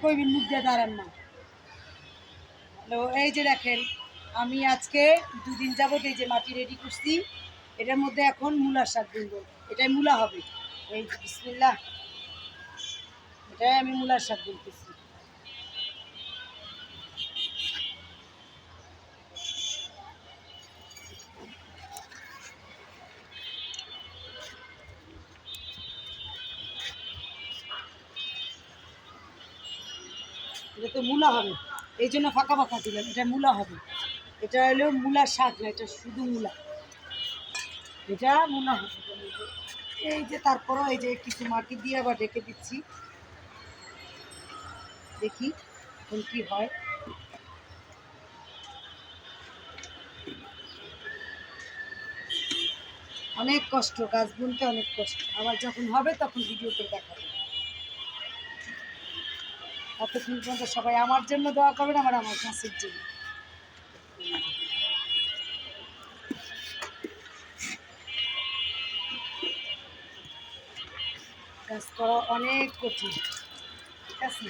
কইবেন মুখ দিয়ে দাঁড়ান না। হ্যালো, এই যে দেখেন আমি আজকে দুদিন যাবত এই যে মাটি রেডি করছি, এটার মধ্যে এখন মূলার শাক বুনব। এটাই মূলা হবে। এই যে বিসমিল্লাহ, এটাই আমি মূলার শাক বুনতেছি। এটা তো মূলা হবে, এই জন্য ফাঁকা ফাঁকা দিলাম। এটা মূলা হবে, এটা হলো মূলার শাক না, এটা শুধু মূলা। এটা মূলা হবে। এই যে তারপরও এই যে কিছু মাটি দিয়ে আবার ঢেকে দিচ্ছি, দেখি এখন কি হয়। অনেক কষ্ট, গাছ বুনতে অনেক কষ্ট। আবার যখন হবে তখন ভিডিও করে দেখাবো। ততক্ষণ পর্যন্ত সবাই আমার জন্য দোয়া করবেন, আমার গাছের জন্য। কাজ করা অনেক কঠিন, ঠিক আছে।